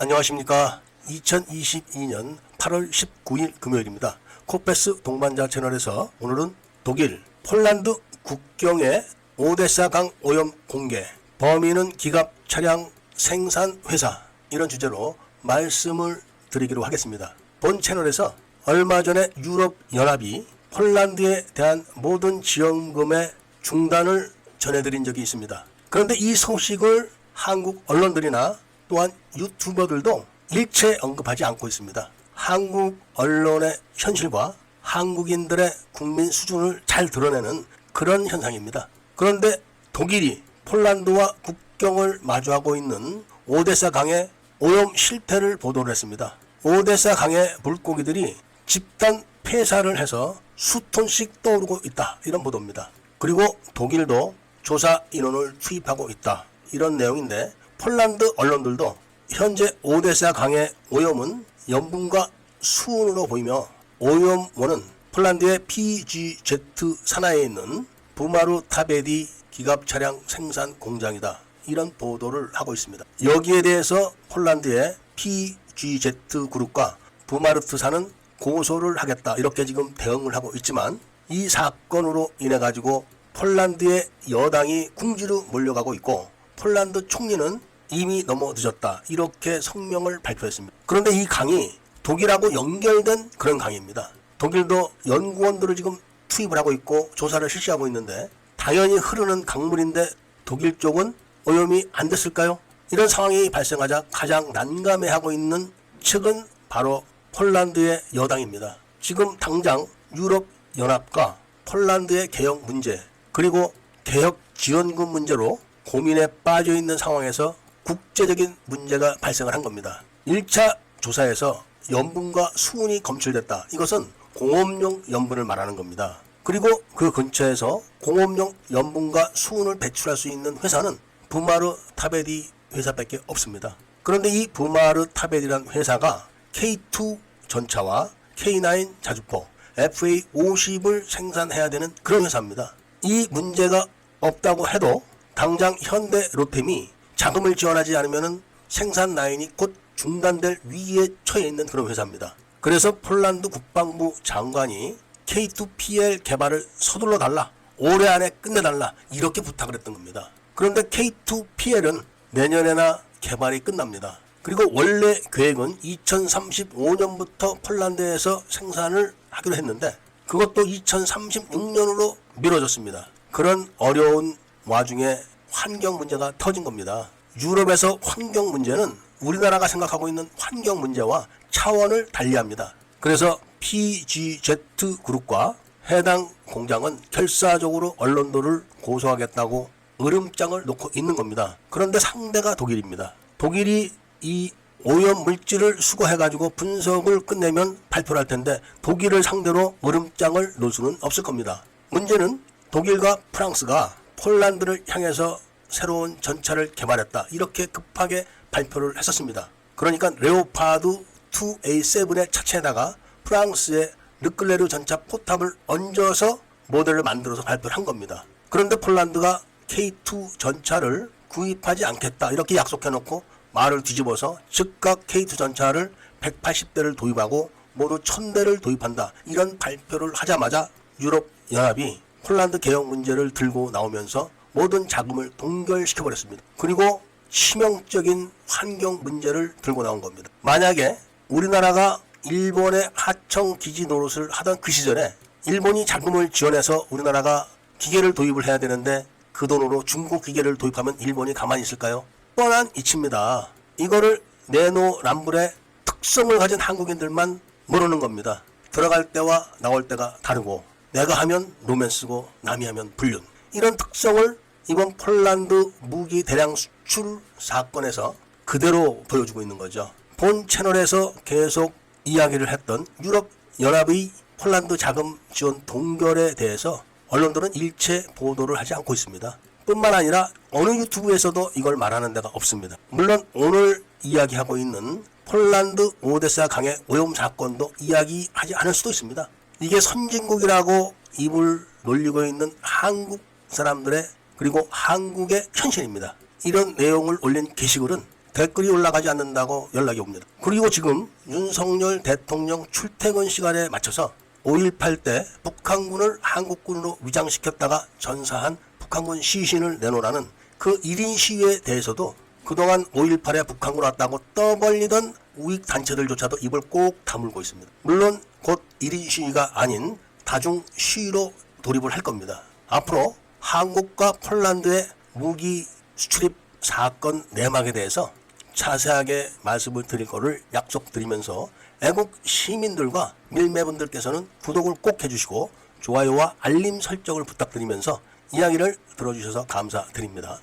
안녕하십니까. 2022년 8월 19일 금요일입니다. 코페스 동반자 채널에서 오늘은 독일, 폴란드 국경의 오데사 강 오염 공개, 범인은 기갑 차량 생산 회사, 이런 주제로 말씀을 드리기로 하겠습니다. 본 채널에서 얼마 전에 유럽연합이 폴란드에 대한 모든 지원금의 중단을 전해드린 적이 있습니다. 그런데 이 소식을 한국 언론들이나 또한 유튜버들도 일체 언급하지 않고 있습니다. 한국 언론의 현실과 한국인들의 국민 수준을 잘 드러내는 그런 현상입니다. 그런데 독일이 폴란드와 국경을 마주하고 있는 오데사 강의 오염 실태를 보도를 했습니다. 오데사 강의 물고기들이 집단 폐사를 해서 수톤씩 떠오르고 있다, 이런 보도입니다. 그리고 독일도 조사 인원을 투입하고 있다, 이런 내용인데, 폴란드 언론들도 현재 오데사 강의 오염은 염분과 수은으로 보이며 오염원은 폴란드의 PGZ 산하에 있는 부마르 타베디 기갑 차량 생산 공장이다, 이런 보도를 하고 있습니다. 여기에 대해서 폴란드의 PGZ 그룹과 부마르트사는 고소를 하겠다, 이렇게 지금 대응을 하고 있지만, 이 사건으로 인해 가지고 폴란드의 여당이 궁지로 몰려가고 있고 폴란드 총리는 이미 너무 늦었다, 이렇게 성명을 발표했습니다. 그런데 이 강이 독일하고 연결된 그런 강입니다. 독일도 연구원들을 지금 투입을 하고 있고 조사를 실시하고 있는데, 당연히 흐르는 강물인데 독일 쪽은 오염이 안 됐을까요? 이런 상황이 발생하자 가장 난감해하고 있는 측은 바로 폴란드의 여당입니다. 지금 당장 유럽연합과 폴란드의 개혁 문제, 그리고 개혁 지원금 문제로 고민에 빠져 있는 상황에서 국제적인 문제가 발생을 한 겁니다. 1차 조사에서 염분과 수은이 검출됐다. 이것은 공업용 염분을 말하는 겁니다. 그리고 그 근처에서 공업용 염분과 수은을 배출할 수 있는 회사는 부마르 타베디 회사밖에 없습니다. 그런데 이 부마르 타베디라는 회사가 K2 전차와 K9 자주포, FA50을 생산해야 되는 그런 회사입니다. 이 문제가 없다고 해도 당장 현대 로템이 자금을 지원하지 않으면 생산 라인이 곧 중단될 위기에 처해 있는 그런 회사입니다. 그래서 폴란드 국방부 장관이 K2PL 개발을 서둘러 달라, 올해 안에 끝내달라, 이렇게 부탁을 했던 겁니다. 그런데 K2PL은 내년에나 개발이 끝납니다. 그리고 원래 계획은 2035년부터 폴란드에서 생산을 하기로 했는데 그것도 2036년으로 미뤄졌습니다. 그런 어려운 와중에 환경 문제가 터진 겁니다. 유럽에서 환경 문제는 우리나라가 생각하고 있는 환경 문제와 차원을 달리합니다. 그래서 PGZ 그룹과 해당 공장은 결사적으로 언론들을 고소하겠다고 으름장을 놓고 있는 겁니다. 그런데 상대가 독일입니다. 독일이 이 오염 물질을 수거해가지고 분석을 끝내면 발표를 할 텐데 독일을 상대로 으름장을 놓을 수는 없을 겁니다. 문제는 독일과 프랑스가 폴란드를 향해서 새로운 전차를 개발했다, 이렇게 급하게 발표를 했었습니다. 그러니까 레오파드 2A7의 차체에다가 프랑스의 르클레르 전차 포탑을 얹어서 모델을 만들어서 발표를 한 겁니다. 그런데 폴란드가 K2 전차를 구입하지 않겠다, 이렇게 약속해놓고 말을 뒤집어서 즉각 K2 전차를 180대를 도입하고 모두 1000대를 도입한다, 이런 발표를 하자마자 유럽연합이 폴란드 개혁 문제를 들고 나오면서 모든 자금을 동결시켜버렸습니다. 그리고 치명적인 환경 문제를 들고 나온 겁니다. 만약에 우리나라가 일본의 하청 기지 노릇을 하던 그 시절에 일본이 자금을 지원해서 우리나라가 기계를 도입을 해야 되는데 그 돈으로 중국 기계를 도입하면 일본이 가만히 있을까요? 뻔한 이치입니다. 이거를 내노남불의 특성을 가진 한국인들만 모르는 겁니다. 들어갈 때와 나올 때가 다르고, 내가 하면 로맨스고 남이 하면 불륜, 이런 특성을 이번 폴란드 무기 대량 수출 사건에서 그대로 보여주고 있는 거죠. 본 채널에서 계속 이야기를 했던 유럽연합의 폴란드 자금 지원 동결에 대해서 언론들은 일체 보도를 하지 않고 있습니다. 뿐만 아니라 어느 유튜브에서도 이걸 말하는 데가 없습니다. 물론 오늘 이야기하고 있는 폴란드 오데사 강의 오염 사건도 이야기하지 않을 수도 있습니다. 이게 선진국이라고 입을 놀리고 있는 한국 사람들의, 그리고 한국의 현실입니다. 이런 내용을 올린 게시글은 댓글이 올라가지 않는다고 연락이 옵니다. 그리고 지금 윤석열 대통령 출퇴근 시간에 맞춰서 5.18 때 북한군을 한국군으로 위장시켰다가 전사한 북한군 시신을 내놓으라는 그 1인 시위에 대해서도 그동안 5.18에 북한군 왔다고 떠벌리던 우익단체들조차도 입을 꼭 다물고 있습니다. 물론 곧 1인 시위가 아닌 다중 시위로 돌입을 할 겁니다. 앞으로 한국과 폴란드의 무기 수출입 사건 내막에 대해서 자세하게 말씀을 드릴 거를 약속드리면서 애국 시민들과 밀매분들께서는 구독을 꼭 해주시고 좋아요와 알림 설정을 부탁드리면서 이야기를 들어주셔서 감사드립니다.